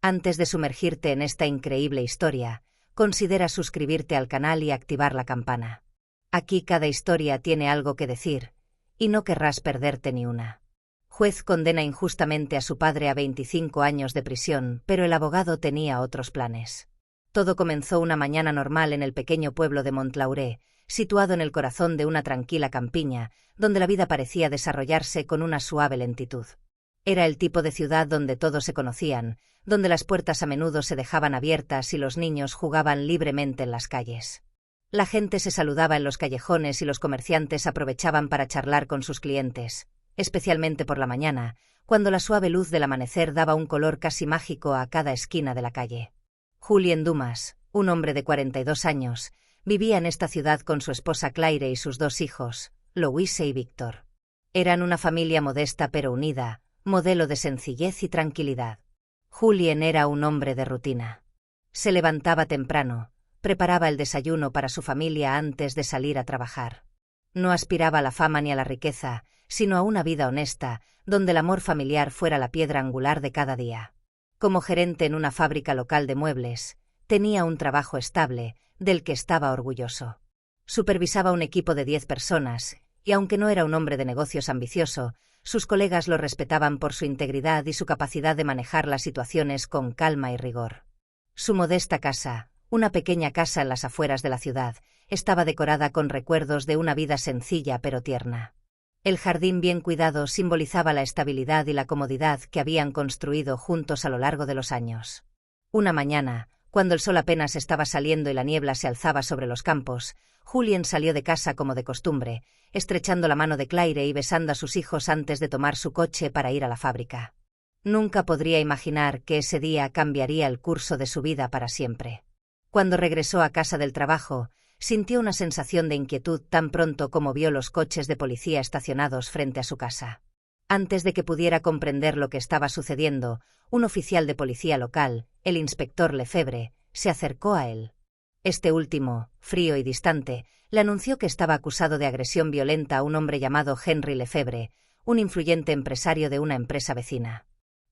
Antes de sumergirte en esta increíble historia, considera suscribirte al canal y activar la campana. Aquí cada historia tiene algo que decir, y no querrás perderte ni una. Juez condena injustamente a su padre a 25 años de prisión, pero el abogado tenía otros planes. Todo comenzó una mañana normal en el pequeño pueblo de Montlauré, situado en el corazón de una tranquila campiña, donde la vida parecía desarrollarse con una suave lentitud. Era el tipo de ciudad donde todos se conocían, donde las puertas a menudo se dejaban abiertas y los niños jugaban libremente en las calles. La gente se saludaba en los callejones y los comerciantes aprovechaban para charlar con sus clientes, especialmente por la mañana, cuando la suave luz del amanecer daba un color casi mágico a cada esquina de la calle. Julien Dumas, un hombre de 42 años, vivía en esta ciudad con su esposa Claire y sus 2 hijos, Louise y Víctor. Eran una familia modesta pero unida, modelo de sencillez y tranquilidad. Julien era un hombre de rutina. Se levantaba temprano, preparaba el desayuno para su familia antes de salir a trabajar. No aspiraba a la fama ni a la riqueza, sino a una vida honesta, donde el amor familiar fuera la piedra angular de cada día. Como gerente en una fábrica local de muebles, tenía un trabajo estable, del que estaba orgulloso. Supervisaba un equipo de 10 personas, y aunque no era un hombre de negocios ambicioso, sus colegas lo respetaban por su integridad y su capacidad de manejar las situaciones con calma y rigor. Su modesta casa, una pequeña casa en las afueras de la ciudad, estaba decorada con recuerdos de una vida sencilla pero tierna. El jardín bien cuidado simbolizaba la estabilidad y la comodidad que habían construido juntos a lo largo de los años. Una mañana, cuando el sol apenas estaba saliendo y la niebla se alzaba sobre los campos, Julien salió de casa como de costumbre, estrechando la mano de Claire y besando a sus hijos antes de tomar su coche para ir a la fábrica. Nunca podría imaginar que ese día cambiaría el curso de su vida para siempre. Cuando regresó a casa del trabajo, sintió una sensación de inquietud tan pronto como vio los coches de policía estacionados frente a su casa. Antes de que pudiera comprender lo que estaba sucediendo, un oficial de policía local, el inspector Lefebvre, se acercó a él. Este último, frío y distante, le anunció que estaba acusado de agresión violenta a un hombre llamado Henry Lefebvre, un influyente empresario de una empresa vecina.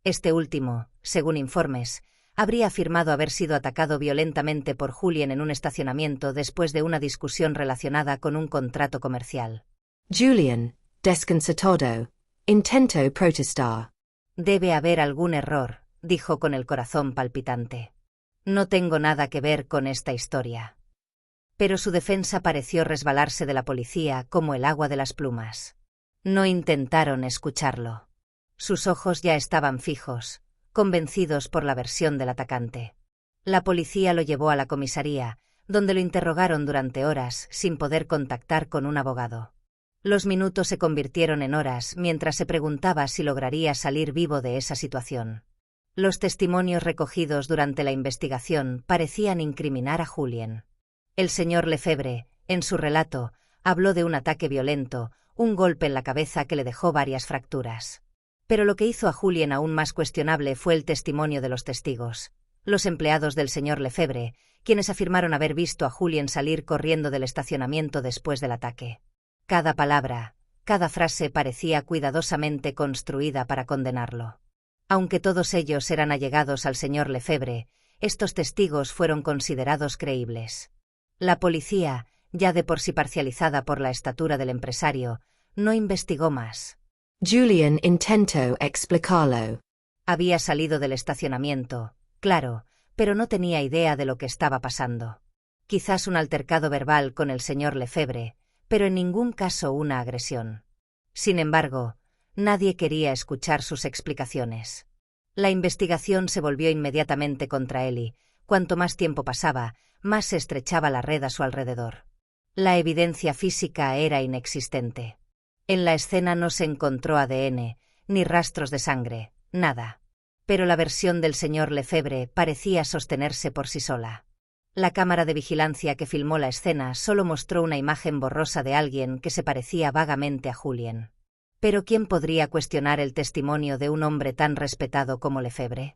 Este último, según informes, habría afirmado haber sido atacado violentamente por Julien en un estacionamiento después de una discusión relacionada con un contrato comercial. Julien, desconcertado, intentó protestar. Debe haber algún error, dijo con el corazón palpitante. No tengo nada que ver con esta historia. Pero su defensa pareció resbalarse de la policía como el agua de las plumas. No intentaron escucharlo. Sus ojos ya estaban fijos, convencidos por la versión del atacante. La policía lo llevó a la comisaría, donde lo interrogaron durante horas sin poder contactar con un abogado. Los minutos se convirtieron en horas mientras se preguntaba si lograría salir vivo de esa situación. Los testimonios recogidos durante la investigación parecían incriminar a Julien. El señor Lefebvre, en su relato, habló de un ataque violento, un golpe en la cabeza que le dejó varias fracturas. Pero lo que hizo a Julien aún más cuestionable fue el testimonio de los testigos, los empleados del señor Lefebvre, quienes afirmaron haber visto a Julien salir corriendo del estacionamiento después del ataque. Cada palabra, cada frase parecía cuidadosamente construida para condenarlo. Aunque todos ellos eran allegados al señor Lefebvre, estos testigos fueron considerados creíbles. La policía, ya de por sí parcializada por la estatura del empresario, no investigó más. Julien intentó explicarlo. Había salido del estacionamiento, claro, pero no tenía idea de lo que estaba pasando. Quizás un altercado verbal con el señor Lefebvre, pero en ningún caso una agresión. Sin embargo, nadie quería escuchar sus explicaciones. La investigación se volvió inmediatamente contra él y, cuanto más tiempo pasaba, más se estrechaba la red a su alrededor. La evidencia física era inexistente. En la escena no se encontró ADN, ni rastros de sangre, nada. Pero la versión del señor Lefebvre parecía sostenerse por sí sola. La cámara de vigilancia que filmó la escena solo mostró una imagen borrosa de alguien que se parecía vagamente a Julien. Pero ¿quién podría cuestionar el testimonio de un hombre tan respetado como Lefebvre?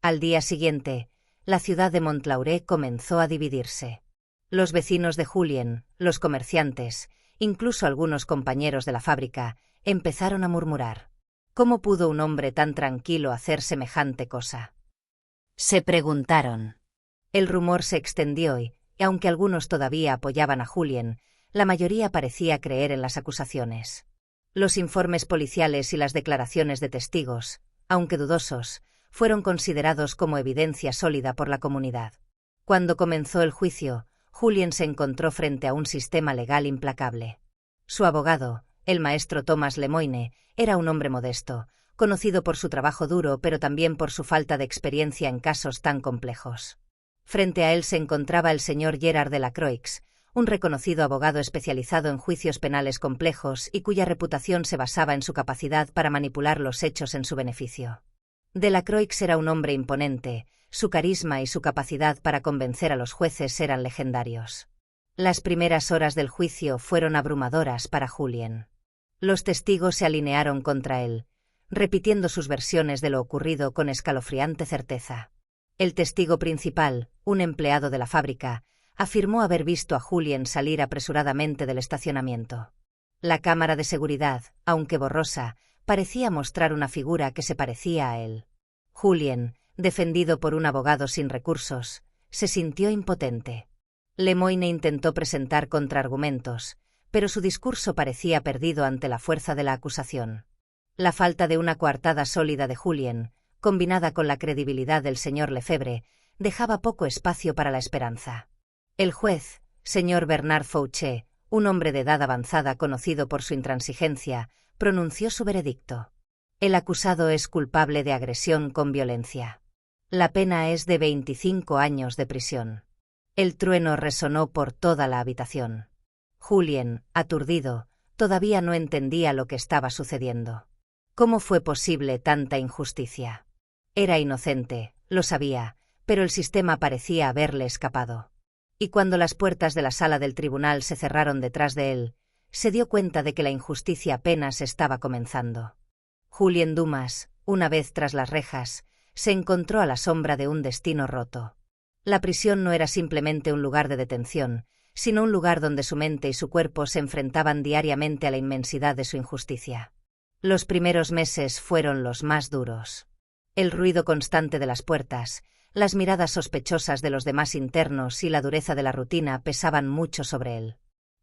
Al día siguiente, la ciudad de Montlauré comenzó a dividirse. Los vecinos de Julien, los comerciantes, incluso algunos compañeros de la fábrica, empezaron a murmurar. ¿Cómo pudo un hombre tan tranquilo hacer semejante cosa? Se preguntaron. El rumor se extendió y, aunque algunos todavía apoyaban a Julien, la mayoría parecía creer en las acusaciones. Los informes policiales y las declaraciones de testigos, aunque dudosos, fueron considerados como evidencia sólida por la comunidad. Cuando comenzó el juicio, Julien se encontró frente a un sistema legal implacable. Su abogado, el maestro Thomas Lemoine, era un hombre modesto, conocido por su trabajo duro pero también por su falta de experiencia en casos tan complejos. Frente a él se encontraba el señor Gerard de la Croix, un reconocido abogado especializado en juicios penales complejos y cuya reputación se basaba en su capacidad para manipular los hechos en su beneficio. De la Croix era un hombre imponente, su carisma y su capacidad para convencer a los jueces eran legendarios. Las primeras horas del juicio fueron abrumadoras para Julien. Los testigos se alinearon contra él, repitiendo sus versiones de lo ocurrido con escalofriante certeza. El testigo principal, un empleado de la fábrica, afirmó haber visto a Julien salir apresuradamente del estacionamiento. La cámara de seguridad, aunque borrosa, parecía mostrar una figura que se parecía a él. Julien, defendido por un abogado sin recursos, se sintió impotente. Lemoine intentó presentar contraargumentos, pero su discurso parecía perdido ante la fuerza de la acusación. La falta de una coartada sólida de Julien, combinada con la credibilidad del señor Lefebvre, dejaba poco espacio para la esperanza. El juez, señor Bernard Fouché, un hombre de edad avanzada conocido por su intransigencia, pronunció su veredicto. El acusado es culpable de agresión con violencia. La pena es de 25 años de prisión. El trueno resonó por toda la habitación. Julien, aturdido, todavía no entendía lo que estaba sucediendo. ¿Cómo fue posible tanta injusticia? Era inocente, lo sabía, pero el sistema parecía haberle escapado. Y cuando las puertas de la sala del tribunal se cerraron detrás de él, se dio cuenta de que la injusticia apenas estaba comenzando. Julien Dumas, una vez tras las rejas, se encontró a la sombra de un destino roto. La prisión no era simplemente un lugar de detención, sino un lugar donde su mente y su cuerpo se enfrentaban diariamente a la inmensidad de su injusticia. Los primeros meses fueron los más duros. El ruido constante de las puertas, las miradas sospechosas de los demás internos y la dureza de la rutina pesaban mucho sobre él.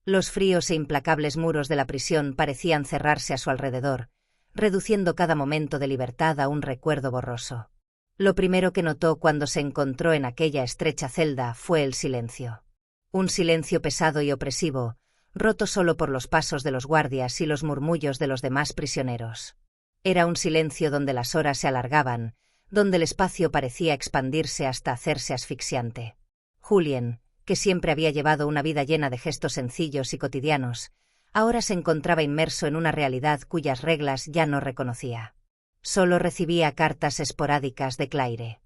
Los fríos e implacables muros de la prisión parecían cerrarse a su alrededor, reduciendo cada momento de libertad a un recuerdo borroso. Lo primero que notó cuando se encontró en aquella estrecha celda fue el silencio. Un silencio pesado y opresivo, roto solo por los pasos de los guardias y los murmullos de los demás prisioneros. Era un silencio donde las horas se alargaban, donde el espacio parecía expandirse hasta hacerse asfixiante. Julien, que siempre había llevado una vida llena de gestos sencillos y cotidianos, ahora se encontraba inmerso en una realidad cuyas reglas ya no reconocía. Solo recibía cartas esporádicas de Claire.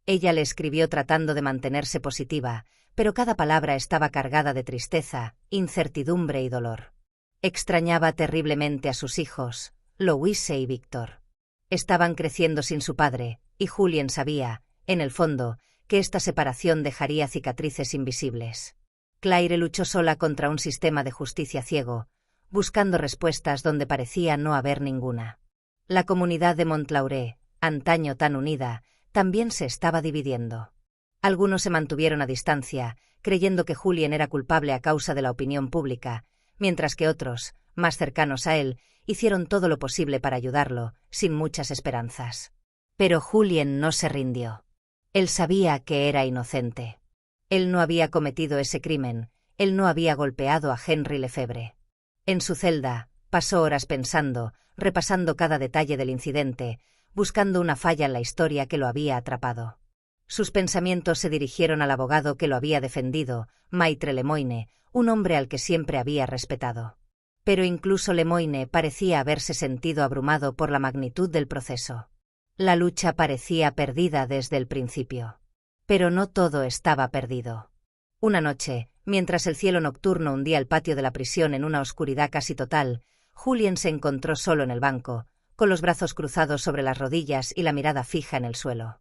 Ella le escribió tratando de mantenerse positiva, pero cada palabra estaba cargada de tristeza, incertidumbre y dolor. Extrañaba terriblemente a sus hijos, Louise y Víctor. Estaban creciendo sin su padre, y Julien sabía, en el fondo, que esta separación dejaría cicatrices invisibles. Claire luchó sola contra un sistema de justicia ciego, buscando respuestas donde parecía no haber ninguna. La comunidad de Montlauré, antaño tan unida, también se estaba dividiendo. Algunos se mantuvieron a distancia, creyendo que Julien era culpable a causa de la opinión pública, mientras que otros, más cercanos a él, hicieron todo lo posible para ayudarlo, sin muchas esperanzas. Pero Julien no se rindió. Él sabía que era inocente. Él no había cometido ese crimen, él no había golpeado a Henry Lefebvre. En su celda, pasó horas pensando, repasando cada detalle del incidente, buscando una falla en la historia que lo había atrapado. Sus pensamientos se dirigieron al abogado que lo había defendido, Maître Lemoine, un hombre al que siempre había respetado. Pero incluso Lemoine parecía haberse sentido abrumado por la magnitud del proceso. La lucha parecía perdida desde el principio. Pero no todo estaba perdido. Una noche, mientras el cielo nocturno hundía el patio de la prisión en una oscuridad casi total, Julien se encontró solo en el banco, con los brazos cruzados sobre las rodillas y la mirada fija en el suelo.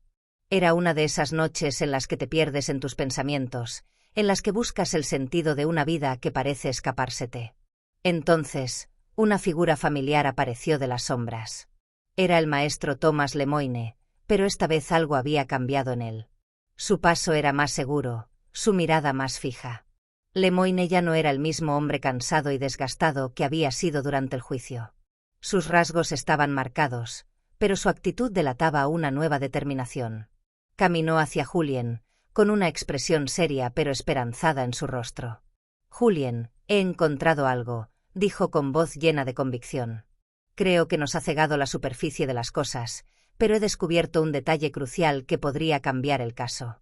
Era una de esas noches en las que te pierdes en tus pensamientos, en las que buscas el sentido de una vida que parece escapársete. Entonces, una figura familiar apareció de las sombras. Era el maestro Thomas Lemoine, pero esta vez algo había cambiado en él. Su paso era más seguro, su mirada más fija. Lemoine ya no era el mismo hombre cansado y desgastado que había sido durante el juicio. Sus rasgos estaban marcados, pero su actitud delataba una nueva determinación. Caminó hacia Julien, con una expresión seria pero esperanzada en su rostro. «Julien, he encontrado algo», dijo con voz llena de convicción. «Creo que nos ha cegado la superficie de las cosas, pero he descubierto un detalle crucial que podría cambiar el caso».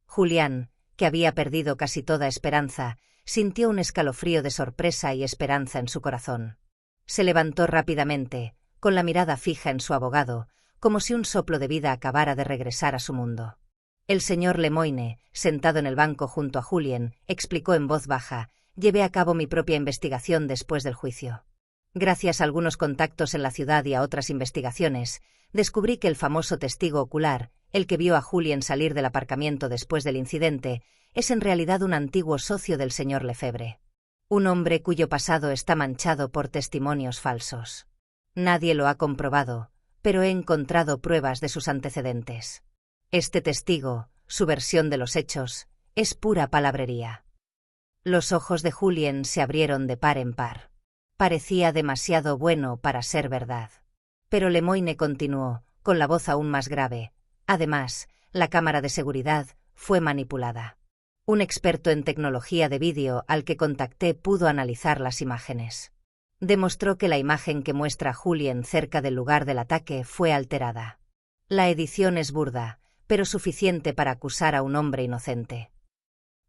Julián, que había perdido casi toda esperanza, sintió un escalofrío de sorpresa y esperanza en su corazón. Se levantó rápidamente, con la mirada fija en su abogado, como si un soplo de vida acabara de regresar a su mundo. El señor Lemoine, sentado en el banco junto a Julien, explicó en voz baja: «Llevé a cabo mi propia investigación después del juicio. Gracias a algunos contactos en la ciudad y a otras investigaciones, descubrí que el famoso testigo ocular, el que vio a Julien salir del aparcamiento después del incidente, es en realidad un antiguo socio del señor Lefebvre. Un hombre cuyo pasado está manchado por testimonios falsos. Nadie lo ha comprobado, pero he encontrado pruebas de sus antecedentes. Este testigo, su versión de los hechos, es pura palabrería». Los ojos de Julien se abrieron de par en par. Parecía demasiado bueno para ser verdad. Pero Lemoine continuó, con la voz aún más grave: «Además, la cámara de seguridad fue manipulada. Un experto en tecnología de vídeo al que contacté pudo analizar las imágenes. Demostró que la imagen que muestra a Julien cerca del lugar del ataque fue alterada. La edición es burda, pero suficiente para acusar a un hombre inocente».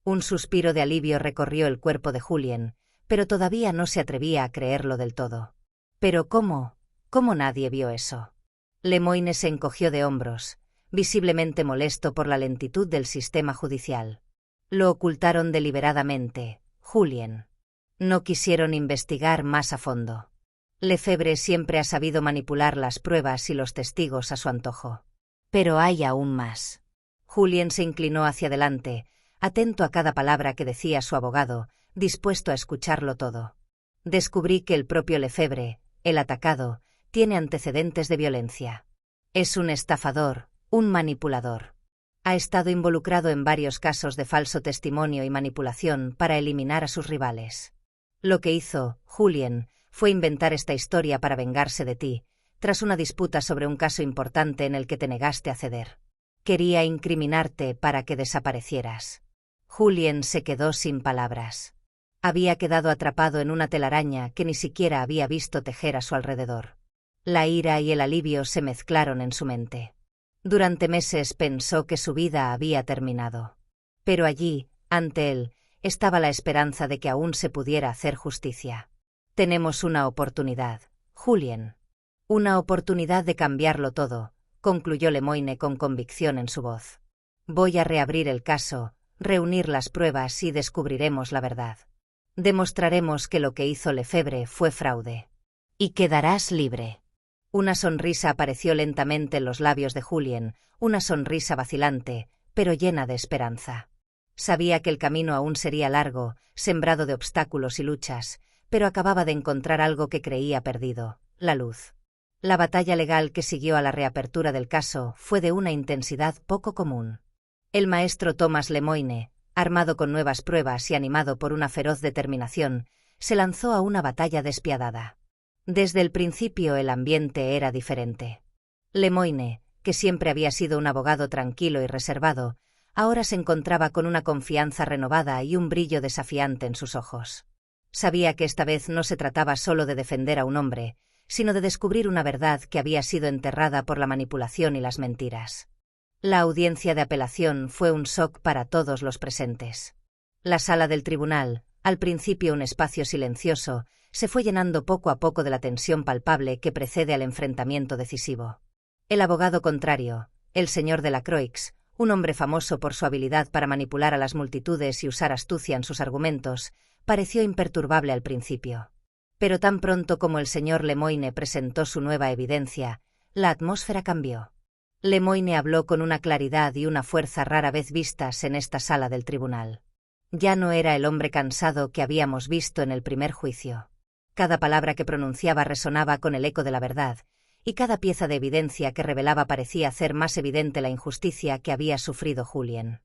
Un suspiro de alivio recorrió el cuerpo de Julien, pero todavía no se atrevía a creerlo del todo. «¿Pero cómo? ¿Cómo nadie vio eso?». Lemoine se encogió de hombros, visiblemente molesto por la lentitud del sistema judicial. «Lo ocultaron deliberadamente, Julien. No quisieron investigar más a fondo. Lefebvre siempre ha sabido manipular las pruebas y los testigos a su antojo. Pero hay aún más». Julien se inclinó hacia adelante, atento a cada palabra que decía su abogado, dispuesto a escucharlo todo. «Descubrí que el propio Lefebvre, el atacado, tiene antecedentes de violencia. Es un estafador, un manipulador. Ha estado involucrado en varios casos de falso testimonio y manipulación para eliminar a sus rivales. Lo que hizo, Julien, fue inventar esta historia para vengarse de ti, tras una disputa sobre un caso importante en el que te negaste a ceder. Quería incriminarte para que desaparecieras». Julien se quedó sin palabras. Había quedado atrapado en una telaraña que ni siquiera había visto tejer a su alrededor. La ira y el alivio se mezclaron en su mente. Durante meses pensó que su vida había terminado. Pero allí, ante él, estaba la esperanza de que aún se pudiera hacer justicia. «Tenemos una oportunidad, Julien. Una oportunidad de cambiarlo todo», concluyó Lemoine con convicción en su voz. «Voy a reabrir el caso, reunir las pruebas y descubriremos la verdad. Demostraremos que lo que hizo Lefebvre fue fraude. Y quedarás libre». Una sonrisa apareció lentamente en los labios de Julien, una sonrisa vacilante, pero llena de esperanza. Sabía que el camino aún sería largo, sembrado de obstáculos y luchas, pero acababa de encontrar algo que creía perdido: la luz. La batalla legal que siguió a la reapertura del caso fue de una intensidad poco común. El maestro Thomas Lemoine, armado con nuevas pruebas y animado por una feroz determinación, se lanzó a una batalla despiadada. Desde el principio el ambiente era diferente. Lemoine, que siempre había sido un abogado tranquilo y reservado, ahora se encontraba con una confianza renovada y un brillo desafiante en sus ojos. Sabía que esta vez no se trataba solo de defender a un hombre, sino de descubrir una verdad que había sido enterrada por la manipulación y las mentiras. La audiencia de apelación fue un shock para todos los presentes. La sala del tribunal, al principio un espacio silencioso, se fue llenando poco a poco de la tensión palpable que precede al enfrentamiento decisivo. El abogado contrario, el señor Delacroix, un hombre famoso por su habilidad para manipular a las multitudes y usar astucia en sus argumentos, pareció imperturbable al principio. Pero tan pronto como el señor Lemoine presentó su nueva evidencia, la atmósfera cambió. Lemoine habló con una claridad y una fuerza rara vez vistas en esta sala del tribunal. Ya no era el hombre cansado que habíamos visto en el primer juicio. Cada palabra que pronunciaba resonaba con el eco de la verdad, y cada pieza de evidencia que revelaba parecía hacer más evidente la injusticia que había sufrido Julien.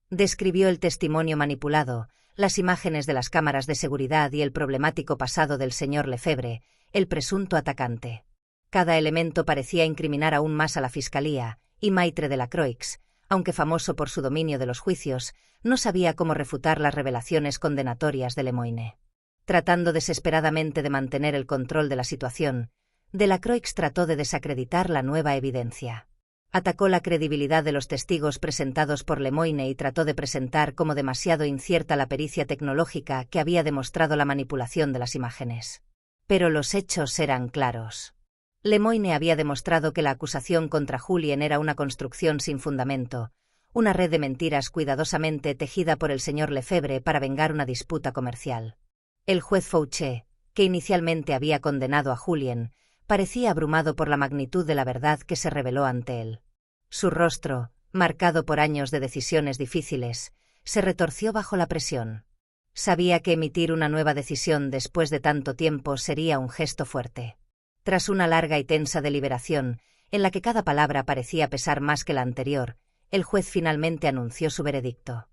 Describió el testimonio manipulado, las imágenes de las cámaras de seguridad y el problemático pasado del señor Lefebvre, el presunto atacante. Cada elemento parecía incriminar aún más a la fiscalía, y Maitre de la Croix, aunque famoso por su dominio de los juicios, no sabía cómo refutar las revelaciones condenatorias de Lemoine. Tratando desesperadamente de mantener el control de la situación, de la Croix trató de desacreditar la nueva evidencia. Atacó la credibilidad de los testigos presentados por Lemoine y trató de presentar como demasiado incierta la pericia tecnológica que había demostrado la manipulación de las imágenes. Pero los hechos eran claros. Lemoine había demostrado que la acusación contra Julien era una construcción sin fundamento, una red de mentiras cuidadosamente tejida por el señor Lefebvre para vengar una disputa comercial. El juez Fouché, que inicialmente había condenado a Julien, parecía abrumado por la magnitud de la verdad que se reveló ante él. Su rostro, marcado por años de decisiones difíciles, se retorció bajo la presión. Sabía que emitir una nueva decisión después de tanto tiempo sería un gesto fuerte. Tras una larga y tensa deliberación, en la que cada palabra parecía pesar más que la anterior, el juez finalmente anunció su veredicto.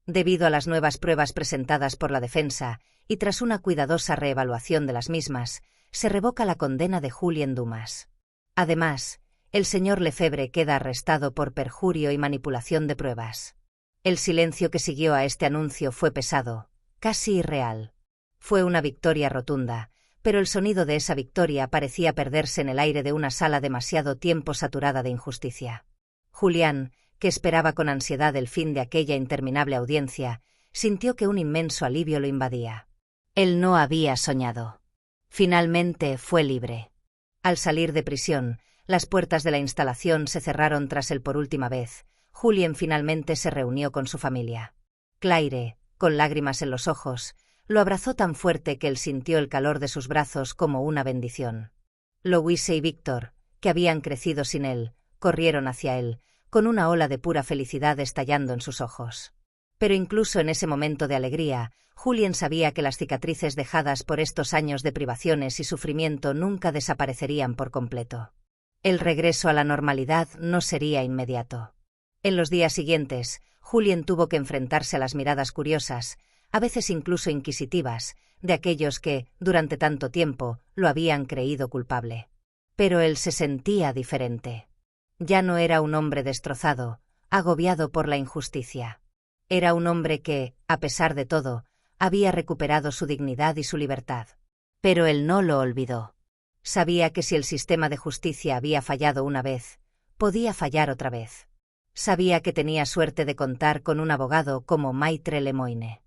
Debido a las nuevas pruebas presentadas por la defensa, y tras una cuidadosa reevaluación de las mismas, se revoca la condena de Julien Dumas. Además, el señor Lefebvre queda arrestado por perjurio y manipulación de pruebas. El silencio que siguió a este anuncio fue pesado, casi irreal. Fue una victoria rotunda, pero el sonido de esa victoria parecía perderse en el aire de una sala demasiado tiempo saturada de injusticia. Julián, que esperaba con ansiedad el fin de aquella interminable audiencia, sintió que un inmenso alivio lo invadía. Él no había soñado. Finalmente fue libre. Al salir de prisión, las puertas de la instalación se cerraron tras él por última vez. Julien finalmente se reunió con su familia. Claire, con lágrimas en los ojos, lo abrazó tan fuerte que él sintió el calor de sus brazos como una bendición. Louise y Víctor, que habían crecido sin él, corrieron hacia él, con una ola de pura felicidad estallando en sus ojos. Pero incluso en ese momento de alegría, Julien sabía que las cicatrices dejadas por estos años de privaciones y sufrimiento nunca desaparecerían por completo. El regreso a la normalidad no sería inmediato. En los días siguientes, Julien tuvo que enfrentarse a las miradas curiosas, a veces incluso inquisitivas, de aquellos que, durante tanto tiempo, lo habían creído culpable. Pero él se sentía diferente. Ya no era un hombre destrozado, agobiado por la injusticia. Era un hombre que, a pesar de todo, había recuperado su dignidad y su libertad. Pero él no lo olvidó. Sabía que si el sistema de justicia había fallado una vez, podía fallar otra vez. Sabía que tenía suerte de contar con un abogado como Maitre Lemoine.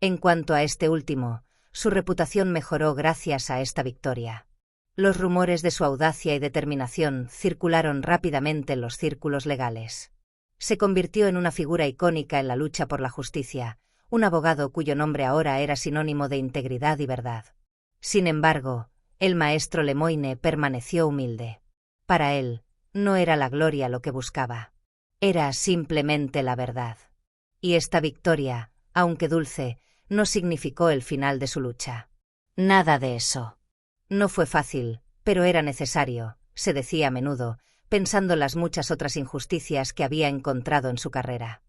En cuanto a este último, su reputación mejoró gracias a esta victoria. Los rumores de su audacia y determinación circularon rápidamente en los círculos legales. Se convirtió en una figura icónica en la lucha por la justicia, un abogado cuyo nombre ahora era sinónimo de integridad y verdad. Sin embargo, el maestro Lemoine permaneció humilde. Para él, no era la gloria lo que buscaba. Era simplemente la verdad. Y esta victoria, aunque dulce, no significó el final de su lucha. Nada de eso. No fue fácil, pero era necesario, se decía a menudo, pensando en las muchas otras injusticias que había encontrado en su carrera.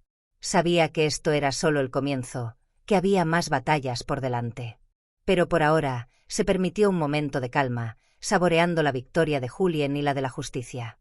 Sabía que esto era solo el comienzo, que había más batallas por delante. Pero por ahora, se permitió un momento de calma, saboreando la victoria de Julien y la de la justicia.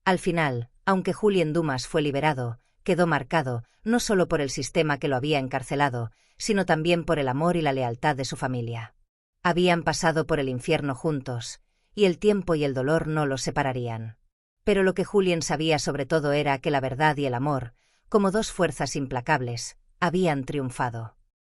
Al final, aunque Julien Dumas fue liberado, quedó marcado, no solo por el sistema que lo había encarcelado, sino también por el amor y la lealtad de su familia. Habían pasado por el infierno juntos, y el tiempo y el dolor no los separarían. Pero lo que Julien sabía sobre todo era que la verdad y el amor, como dos fuerzas implacables, habían triunfado.